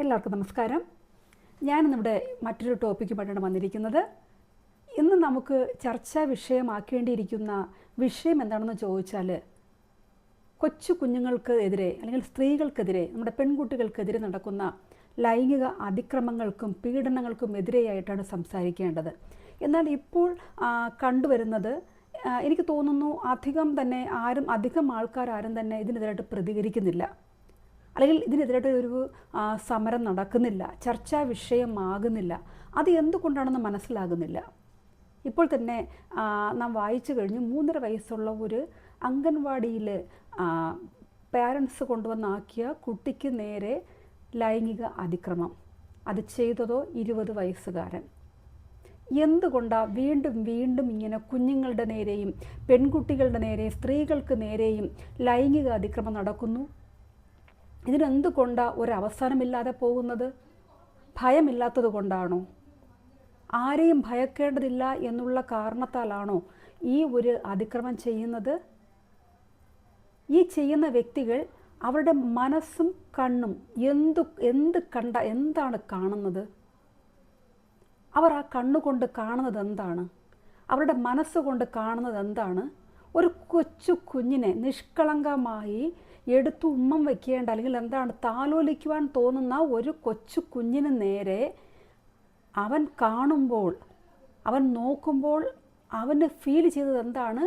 എല്ലാവർക്കും നമസ്കാരം. ഞാനിന്നിവിടെ മറ്റൊരു ടോപ്പിക്കുമായിട്ടാണ് വന്നിരിക്കുന്നത്. ഇന്ന് നമുക്ക് ചർച്ചാ വിഷയമാക്കേണ്ടിയിരിക്കുന്ന വിഷയം എന്താണെന്ന് ചോദിച്ചാൽ, കൊച്ചു കുഞ്ഞുങ്ങൾക്കെതിരെ അല്ലെങ്കിൽ സ്ത്രീകൾക്കെതിരെ, നമ്മുടെ പെൺകുട്ടികൾക്കെതിരെ നടക്കുന്ന ലൈംഗിക അതിക്രമങ്ങൾക്കും പീഡനങ്ങൾക്കും എതിരെയായിട്ടാണ് സംസാരിക്കേണ്ടത്. എന്നാൽ ഇപ്പോൾ കണ്ടുവരുന്നത്, എനിക്ക് തോന്നുന്നു അധികം ആൾക്കാരും തന്നെ ഇതിനെതിരായിട്ട് പ്രതികരിക്കുന്നില്ല, അല്ലെങ്കിൽ ഇതിനെതിരായിട്ട് ഒരു സമരം നടക്കുന്നില്ല, ചർച്ചാ വിഷയമാകുന്നില്ല. അത് എന്തുകൊണ്ടാണെന്ന് മനസ്സിലാകുന്നില്ല. ഇപ്പോൾ തന്നെ നാം വായിച്ചു കഴിഞ്ഞു, 3.5 വയസ്സുള്ള ഒരു അംഗൻവാടിയിൽ പാരൻസ് കൊണ്ടുവന്നാക്കിയ കുട്ടിക്ക് നേരെ ലൈംഗിക അതിക്രമം. അത് ചെയ്തതോ 20 വയസ്സുകാരൻ. എന്തുകൊണ്ടാണ് വീണ്ടും വീണ്ടും ഇങ്ങനെ കുഞ്ഞുങ്ങളുടെ നേരെയും പെൺകുട്ടികളുടെ നേരെയും സ്ത്രീകൾക്ക് നേരെയും ലൈംഗിക അതിക്രമം നടക്കുന്നു? ഇതിനെന്തുകൊണ്ടാണ് ഒരവസാനമില്ലാതെ പോകുന്നത്? ഭയമില്ലാത്തത് കൊണ്ടാണോ? ആരെയും ഭയക്കേണ്ടതില്ല എന്നുള്ള കാരണത്താലാണോ ഈ ഒരു അതിക്രമം ചെയ്യുന്നത്? ഈ ചെയ്യുന്ന വ്യക്തികൾ അവരുടെ മനസ്സും കണ്ണും എന്താണ് കാണുന്നത്? അവർ ആ കണ്ണുകൊണ്ട് കാണുന്നത് എന്താണ്? അവരുടെ മനസ്സുകൊണ്ട് കാണുന്നത് എന്താണ്? ഒരു കൊച്ചു കുഞ്ഞിനെ നിഷ്കളങ്കമായി എടുത്തു ഉമ്മം വയ്ക്കേണ്ട, അല്ലെങ്കിൽ താലോലിക്കുവാൻ തോന്നുന്ന ഒരു കൊച്ചു കുഞ്ഞിന് നേരെ അവൻ കാണുമ്പോൾ, അവൻ നോക്കുമ്പോൾ അവന് ഫീൽ ചെയ്തത് എന്താണ്?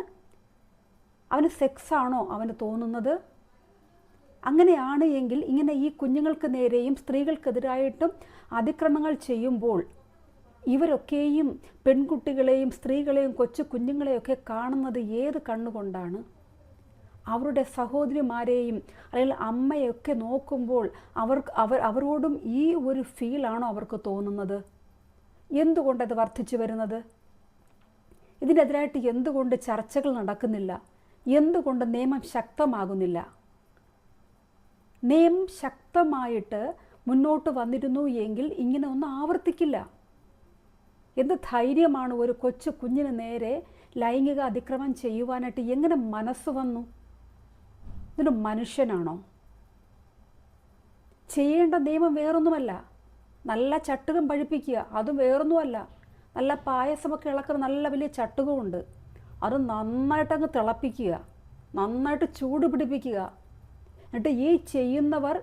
അവന് സെക്സാണോ അവന് തോന്നുന്നത്? അങ്ങനെയാണ് എങ്കിൽ ഇങ്ങനെ ഈ കുഞ്ഞുങ്ങൾക്ക് നേരെയും സ്ത്രീകൾക്കെതിരായിട്ടും അതിക്രമങ്ങൾ ചെയ്യുമ്പോൾ ഇവരൊക്കെയും പെൺകുട്ടികളെയും സ്ത്രീകളെയും കൊച്ചു കുഞ്ഞുങ്ങളെയൊക്കെ കാണുന്നത് ഏത് കണ്ണുകൊണ്ടാണ്? അവരുടെ സഹോദരിമാരെയും അല്ലെങ്കിൽ അമ്മയൊക്കെ നോക്കുമ്പോൾ അവരോടും ഈ ഒരു ഫീലാണോ അവർക്ക് തോന്നുന്നത്? എന്തുകൊണ്ടത് വർദ്ധിച്ചു വരുന്നത്? ഇതിനെതിരായിട്ട് എന്തുകൊണ്ട് ചർച്ചകൾ നടക്കുന്നില്ല? എന്തുകൊണ്ട് നിയമം ശക്തമാകുന്നില്ല? നിയമം ശക്തമായിട്ട് മുന്നോട്ട് വന്നിരുന്നു എങ്കിൽ ഇങ്ങനെ ഒന്നും ആവർത്തിക്കില്ല. എന്ത് ധൈര്യമാണ് ഒരു കൊച്ചു കുഞ്ഞിന് നേരെ ലൈംഗിക അതിക്രമം ചെയ്യുവാനായിട്ട് എങ്ങനെ മനസ്സ് വന്നു? ഇതൊരു മനുഷ്യനാണോ? ചെയ്യേണ്ട നിയമം വേറൊന്നുമല്ല, നല്ല ചട്ടുകം പഴിപ്പിക്കുക. അതും വേറൊന്നുമല്ല, നല്ല പായസമൊക്കെ ഇളക്കുന്ന നല്ല വലിയ ചട്ടുകമുണ്ട്, അത് നന്നായിട്ടങ്ങ് തിളപ്പിക്കുക, നന്നായിട്ട് ചൂട് പിടിപ്പിക്കുക. എന്നിട്ട് ഈ ചെയ്യുന്നവർ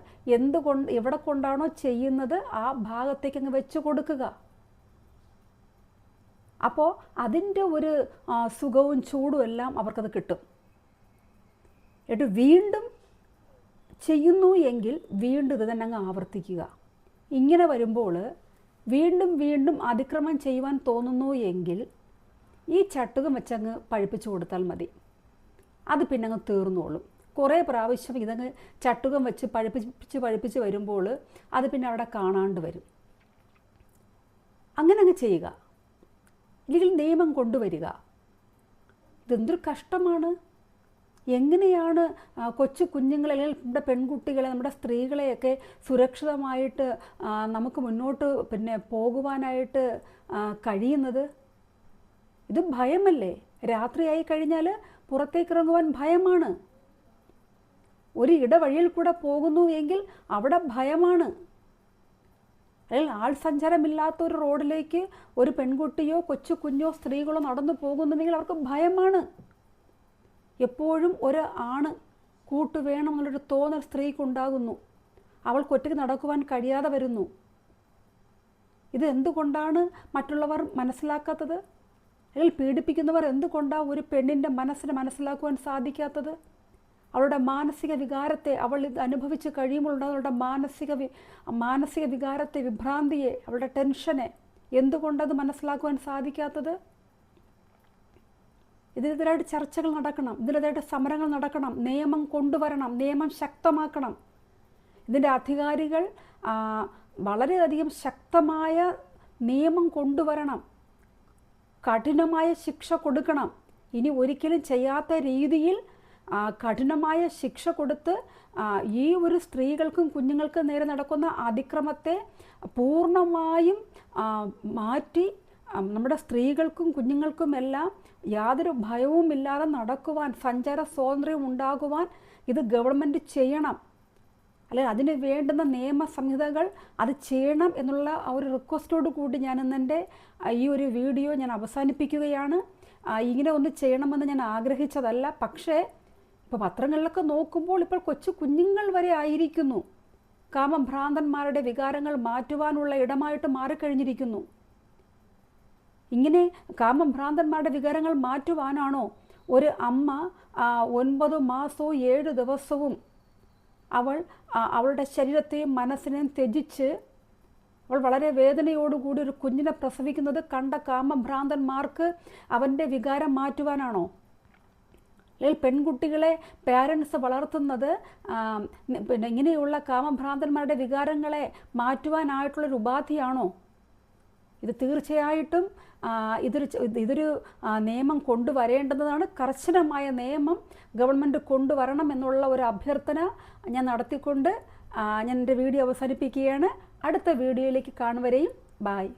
എവിടെ കൊണ്ടാണോ ചെയ്യുന്നത് ആ ഭാഗത്തേക്ക് അങ്ങ് വെച്ച് കൊടുക്കുക. അപ്പോൾ അതിൻ്റെ ഒരു സുഖവും ചൂടും എല്ലാം അവർക്കത് കിട്ടും. എന്നിട്ട് വീണ്ടും ചെയ്യുന്നു എങ്കിൽ വീണ്ടും ഇത് തന്നെ അങ്ങ് ആവർത്തിക്കുക. ഇങ്ങനെ വരുമ്പോൾ വീണ്ടും വീണ്ടും അതിക്രമം ചെയ്യുവാൻ തോന്നുന്നു എങ്കിൽ ഈ ചട്ടുകം വെച്ചങ്ങ് പഴിപ്പിച്ചു കൊടുത്താൽ മതി. അത് പിന്നെ അങ്ങ് തീർന്നോളും. കുറേ പ്രാവശ്യം ഇതങ്ങ് ചട്ടുകം വെച്ച് പഴിപ്പിച്ച് വരുമ്പോൾ അത് പിന്നെ അവിടെ കാണാണ്ട് വരും. അങ്ങനെ അങ്ങ് ചെയ്യുക, ഇല്ലെങ്കിൽ നിയമം കൊണ്ടുവരിക. ഇതെന്തൊരു കഷ്ടമാണ്! എങ്ങനെയാണ് കൊച്ചു കുഞ്ഞുങ്ങളെ, അല്ലെങ്കിൽ നമ്മുടെ പെൺകുട്ടികളെ, നമ്മുടെ സ്ത്രീകളെയൊക്കെ സുരക്ഷിതമായിട്ട് നമുക്ക് മുന്നോട്ട് പോകുവാനായിട്ട് കഴിയുന്നത്? ഇത് ഭയമല്ലേ? രാത്രിയായി കഴിഞ്ഞാൽ പുറത്തേക്കിറങ്ങുവാൻ ഭയമാണ്. ഒരു ഇടവഴിയിൽ കൂടെ പോകുന്നു എങ്കിൽ അവിടെ ഭയമാണ്. അല്ലെങ്കിൽ ആൾ സഞ്ചാരമില്ലാത്ത ഒരു റോഡിലേക്ക് ഒരു പെൺകുട്ടിയോ കൊച്ചു കുഞ്ഞോ സ്ത്രീകളോ നടന്നു പോകുന്നുണ്ടെങ്കിൽ അവർക്ക് ഭയമാണ്. എപ്പോഴും ഒരു ആണ് കൂട്ട് വേണം എന്നുള്ളൊരു തോന്നൽ സ്ത്രീക്കുണ്ടാകുന്നു. അവൾക്ക് ഒറ്റയ്ക്ക് നടക്കുവാൻ കഴിയാതെ വരുന്നു. ഇത് എന്തുകൊണ്ടാണ് മറ്റുള്ളവർ മനസ്സിലാക്കാത്തത്? അല്ലെങ്കിൽ പീഡിപ്പിക്കുന്നവർ എന്തുകൊണ്ടാണ് ഒരു പെണ്ണിൻ്റെ മനസ്സിനെ മനസ്സിലാക്കുവാൻ സാധിക്കാത്തത്? അവളുടെ മാനസിക വികാരത്തെ, അവൾ ഇത് അനുഭവിച്ച് കഴിയുമ്പോൾ അവളുടെ മാനസിക വികാരത്തെ, വിഭ്രാന്തിയെ, അവളുടെ ടെൻഷനെ എന്തുകൊണ്ടത് മനസ്സിലാക്കുവാൻ സാധിക്കാത്തത്? ഇതിനെതിരായിട്ട് ചർച്ചകൾ നടക്കണം, ഇതിനെതിരായിട്ട് സമരങ്ങൾ നടക്കണം, നിയമം കൊണ്ടുവരണം, നിയമം ശക്തമാക്കണം. ഇതിൻ്റെ അധികാരികൾ വളരെയധികം ശക്തമായ നിയമം കൊണ്ടുവരണം, കഠിനമായ ശിക്ഷ കൊടുക്കണം. ഇനി ഒരിക്കലും ചെയ്യാത്ത രീതിയിൽ കഠിനമായ ശിക്ഷ കൊടുത്ത് ഈ ഒരു സ്ത്രീകൾക്കും കുഞ്ഞുങ്ങൾക്കും നേരെ നടക്കുന്ന അതിക്രമത്തെ പൂർണ്ണമായും മാറ്റി നമ്മുടെ സ്ത്രീകൾക്കും കുഞ്ഞുങ്ങൾക്കുമെല്ലാം യാതൊരു ഭയവുമില്ലാതെ നടക്കുവാൻ, സഞ്ചാര സ്വാതന്ത്ര്യം ഉണ്ടാകുവാൻ ഇത് ഗവൺമെൻറ് ചെയ്യണം. അല്ലെങ്കിൽ അതിന് വേണ്ടുന്ന നിയമ സംഹിതകൾ അത് ചെയ്യണം എന്നുള്ള ആ ഒരു റിക്വസ്റ്റോട് കൂടി ഞാൻ ഇന്നെൻ്റെ ഈ ഒരു വീഡിയോ ഞാൻ അവസാനിപ്പിക്കുകയാണ്. ഇങ്ങനെ ഒന്ന് ചെയ്യണമെന്ന് ഞാൻ ആഗ്രഹിച്ചതല്ല. പക്ഷേ ഇപ്പോൾ പത്രങ്ങളിലൊക്കെ നോക്കുമ്പോൾ ഇപ്പോൾ കൊച്ചു കുഞ്ഞുങ്ങൾ വരെ ആയിരിക്കുന്നു കാമഭ്രാന്തന്മാരുടെ വികാരങ്ങൾ മാറ്റുവാനുള്ള ഇടമായിട്ട് മാറിക്കഴിഞ്ഞിരിക്കുന്നു. ഇങ്ങനെ കാമഭ്രാന്തന്മാരുടെ വികാരങ്ങൾ മാറ്റുവാനാണോ ഒരു അമ്മ 9 മാസവും 7 ദിവസവും അവളുടെ ശരീരത്തെയും മനസ്സിനെയും ത്യജിച്ച് അവൾ വളരെ വേദനയോടുകൂടി ഒരു കുഞ്ഞിനെ പ്രസവിക്കുന്നത് കണ്ട കാമഭ്രാന്തന്മാർക്ക് അവൻ്റെ വികാരം മാറ്റുവാനാണോ? അല്ലെങ്കിൽ പെൺകുട്ടികളെ പാരൻസ് വളർത്തുന്നത് പിന്നെ ഇങ്ങനെയുള്ള കാമഭ്രാന്തന്മാരുടെ വികാരങ്ങളെ മാറ്റുവാനായിട്ടുള്ളൊരു ഉപാധിയാണോ? ഇത് തീർച്ചയായിട്ടും ഇതൊരു നിയമം കൊണ്ടുവരേണ്ടതാണ്. കർശനമായ നിയമം ഗവൺമെൻറ് കൊണ്ടുവരണം എന്നുള്ള ഒരു അഭ്യർത്ഥന ഞാൻ നടത്തിക്കൊണ്ട് ഞാൻ എൻ്റെ വീഡിയോ അവസാനിപ്പിക്കുകയാണ്. അടുത്ത വീഡിയോയിലേക്ക് കാണുവരെയും ബായ്.